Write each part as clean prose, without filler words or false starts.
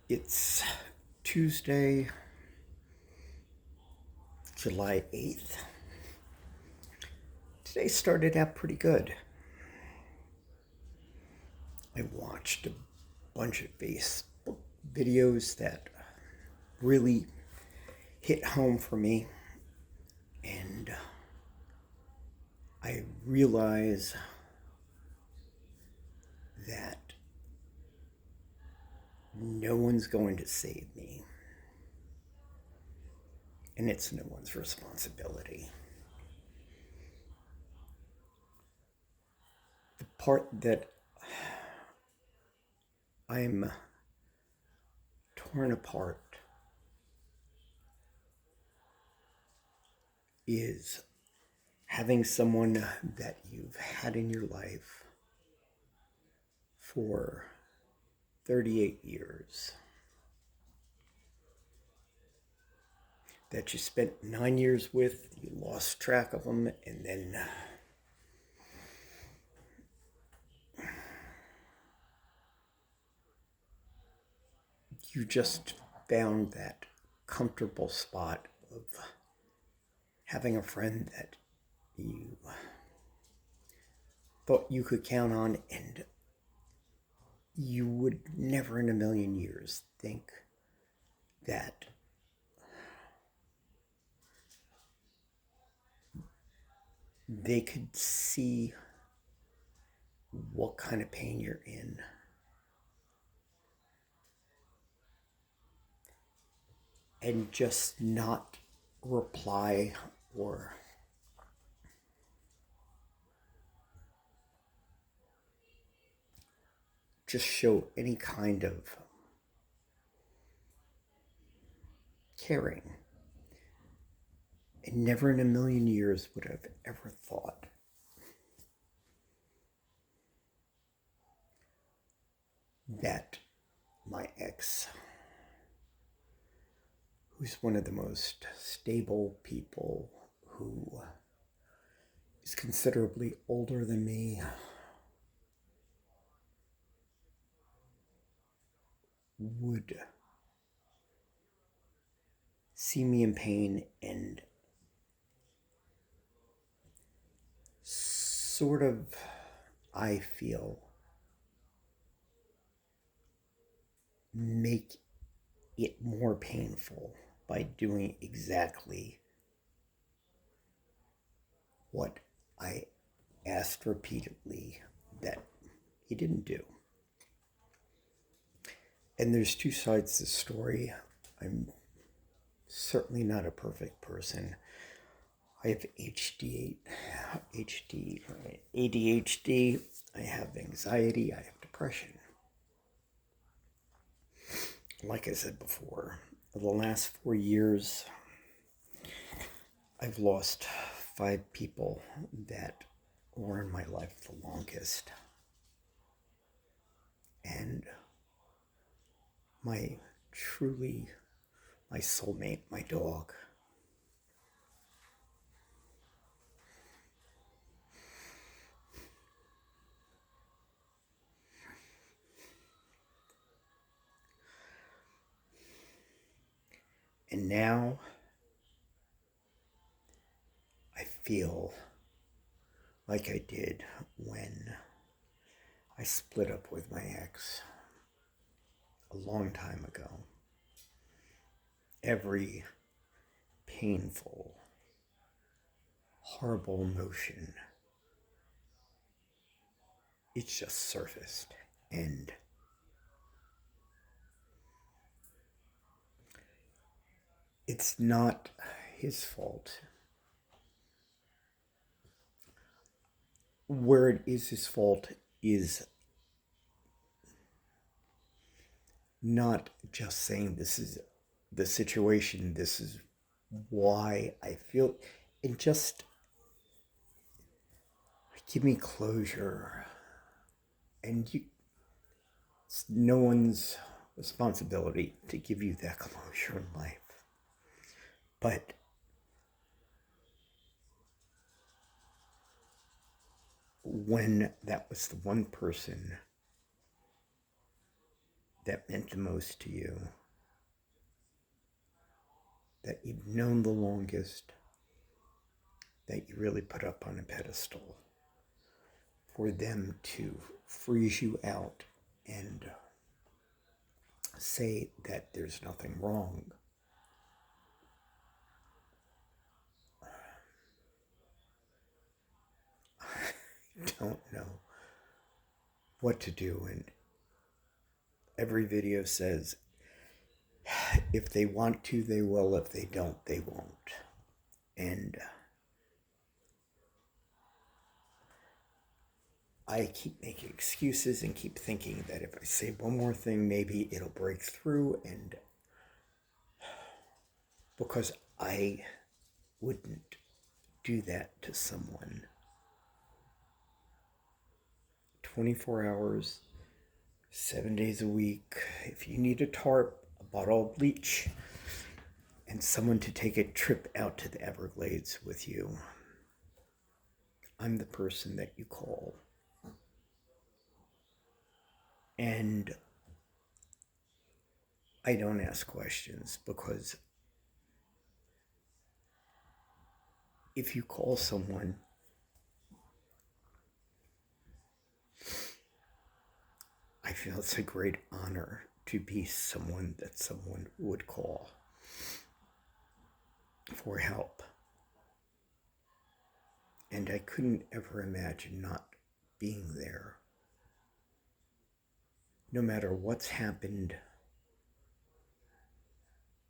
It's Tuesday, July 8th. Today started out pretty good. I watched a bunch of Facebook videos that really hit home for me, and I realize that no one's going to save me, and it's no one's responsibility. The part that I'm torn apart is having someone that you've had in your life for 38 years, that you spent 9 years with, you lost track of them, and then you just found that comfortable spot of having a friend that you thought you could count on, and you would never in a million years think that they could see what kind of pain you're in and just not reply or just show any kind of caring. And never in a million years would have ever thought that my ex, who's one of the most stable people, who is considerably older than me, would see me in pain and sort of, I feel, make it more painful by doing exactly what I asked repeatedly that he didn't do. And there's two sides to the story. I'm certainly not a perfect person. I have ADHD, I have anxiety, I have depression. Like I said before, for the last 4 years, I've lost 5 people that were in my life the longest. And my soulmate, my dog. And now I feel like I did when I split up with my ex a long time ago. Every painful, horrible emotion, it's just surfaced. And it's not his fault. Where it is his fault is not just saying this is the situation, this is why I feel, and just give me closure. And it's no one's responsibility to give you that closure in life. But when that was the one person that meant the most to you, that you've known the longest, that you really put up on a pedestal, for them to freeze you out and say that there's nothing wrong. I don't know what to do, and every video says if they want to, they will. If they don't, they won't. And I keep making excuses and keep thinking that if I say one more thing, maybe it'll break through. And because I wouldn't do that to someone. 24 hours, 7 days a week. If you need a tarp, a bottle of bleach, and someone to take a trip out to the Everglades with you, I'm the person that you call. And I don't ask questions, because if you call someone, I feel it's a great honor to be someone that someone would call for help. And I couldn't ever imagine not being there. No matter what's happened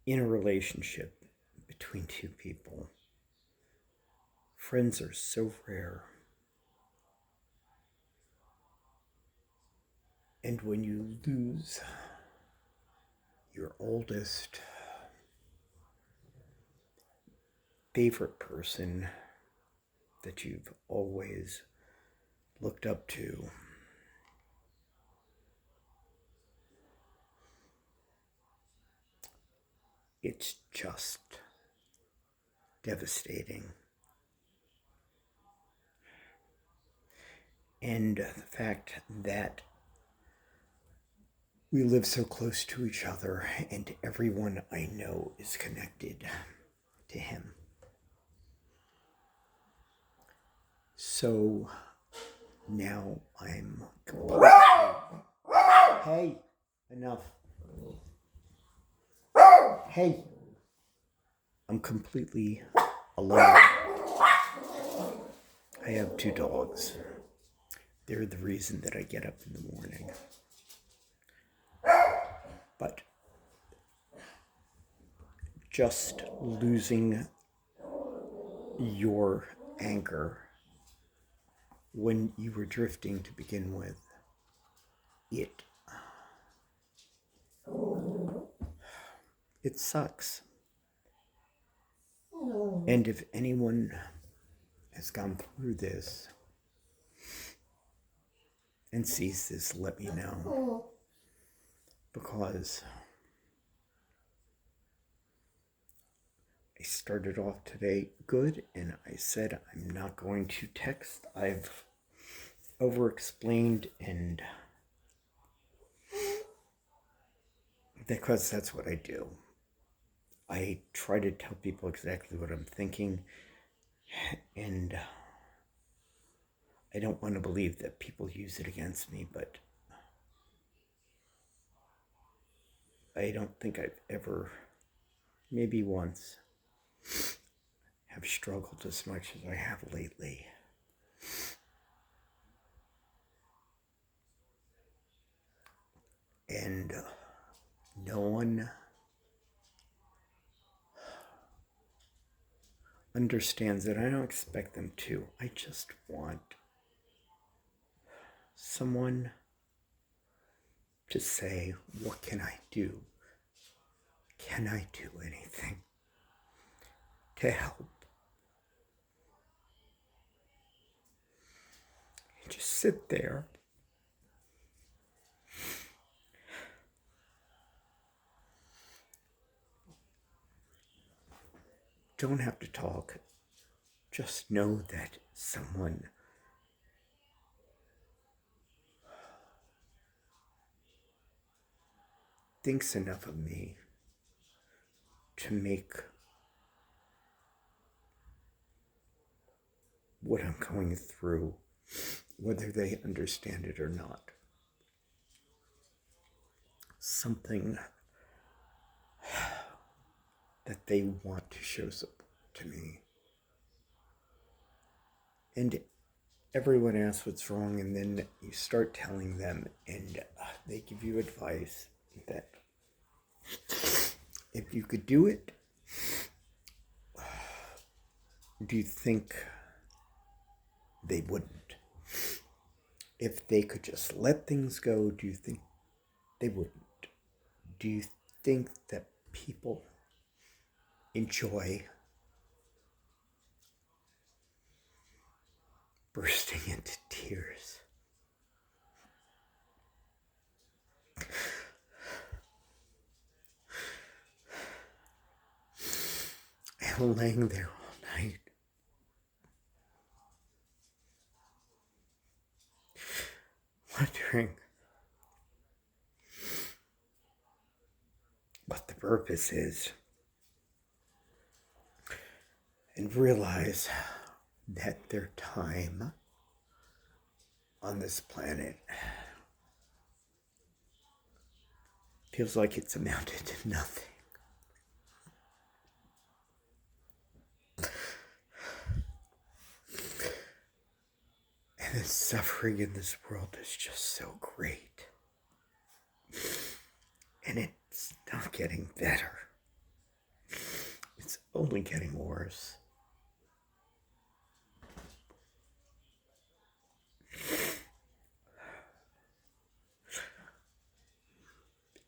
in a relationship between two people, friends are so rare. And when you lose your oldest, favorite person that you've always looked up to, it's just devastating. And the fact that we live so close to each other, and everyone I know is connected to him. So now I'm completely... Hey, enough. Hey, I'm completely alone. I have 2 dogs. They're the reason that I get up in the morning. But just losing your anchor when you were drifting to begin with, it sucks. And if anyone has gone through this and sees this, let me know. Because I started off today good, and I said I'm not going to text. I've over-explained, and because that's what I do. I try to tell people exactly what I'm thinking, and I don't want to believe that people use it against me, but I don't think I've ever, maybe once, have struggled as much as I have lately. And no one understands it. I don't expect them to. I just want someone to say, what can I do? Can I do anything to help? Just sit there. Don't have to talk. Just know that someone thinks enough of me to make what I'm going through, whether they understand it or not, something that they want to show support to me. And everyone asks what's wrong, and then you start telling them, and they give you advice that if you could do it, do you think they wouldn't? If they could just let things go, do you think they wouldn't? Do you think that people enjoy bursting into tears and laying there all night wondering what the purpose is, and realize that their time on this planet feels like it's amounted to nothing. And the suffering in this world is just so great. And it's not getting better. It's only getting worse.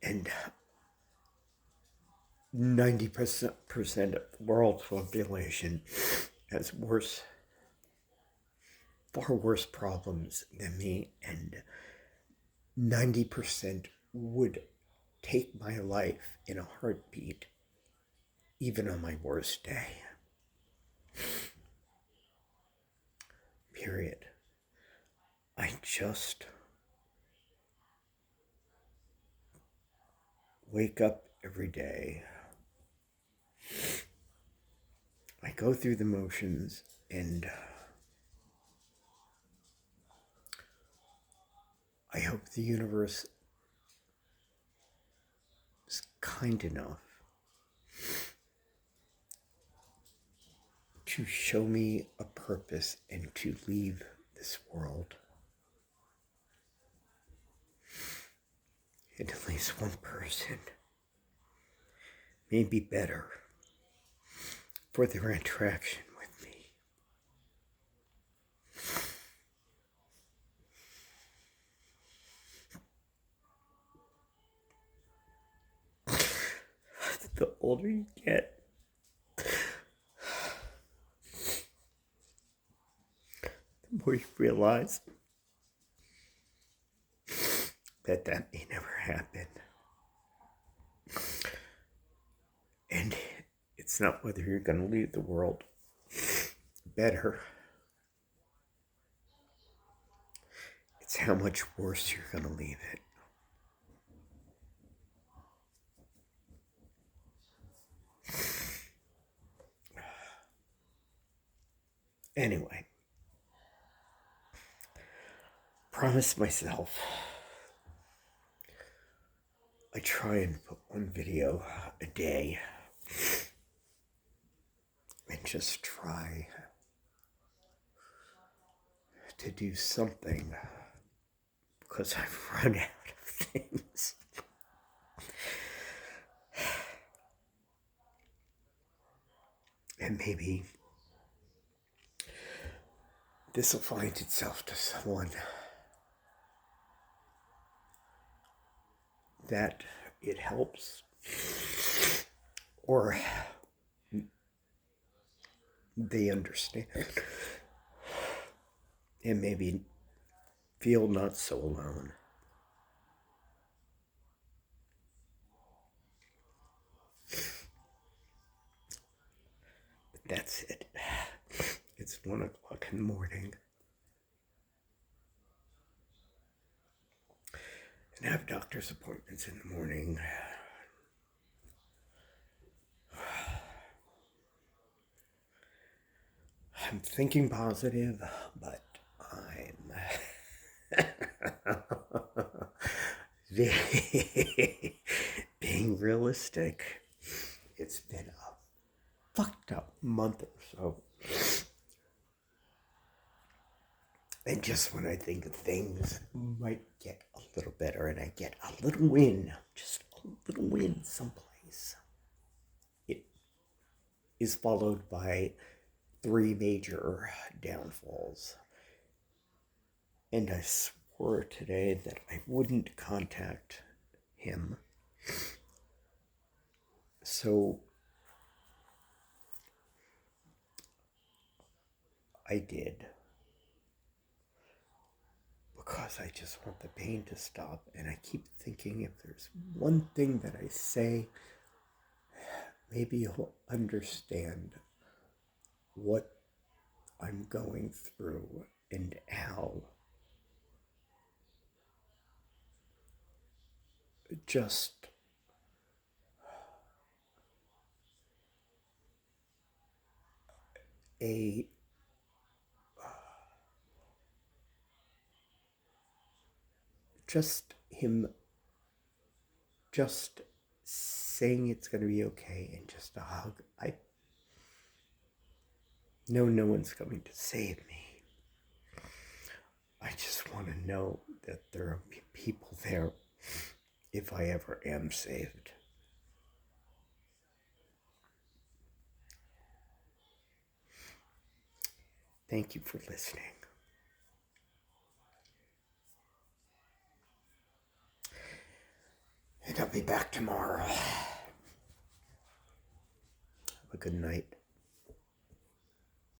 And 90% of the world's population has far worse problems than me, and 90% would take my life in a heartbeat, even on my worst day. Period. I just wake up every day. I go through the motions, and I hope the universe is kind enough to show me a purpose and to leave this world. And at least one person, maybe better, for their interaction with me. The older you get, the more you realize that may never happen. And it's not whether you're going to leave the world better. It's how much worse you're going to leave it. Anyway, promise myself I try and put one video a day and just try to do something, because I've run out of things. And maybe this will find itself to someone that it helps, or they understand, and maybe feel not so alone. But that's it. It's 1 o'clock in the morning. And I have doctor's appointments in the morning. I'm thinking positive, but I'm being realistic. It's been a fucked up month or so. And just when I think things might get a little better and I get a little win, just a little win someplace, it is followed by 3 major downfalls. And I swore today that I wouldn't contact him. So I did. Because I just want the pain to stop. And I keep thinking if there's one thing that I say, maybe he'll understand what I'm going through and how just a just him just saying it's going to be okay and just a hug. I know no one's coming to save me. I just want to know that there are people there if I ever am saved. Thank you for listening. And I'll be back tomorrow. Have a good night.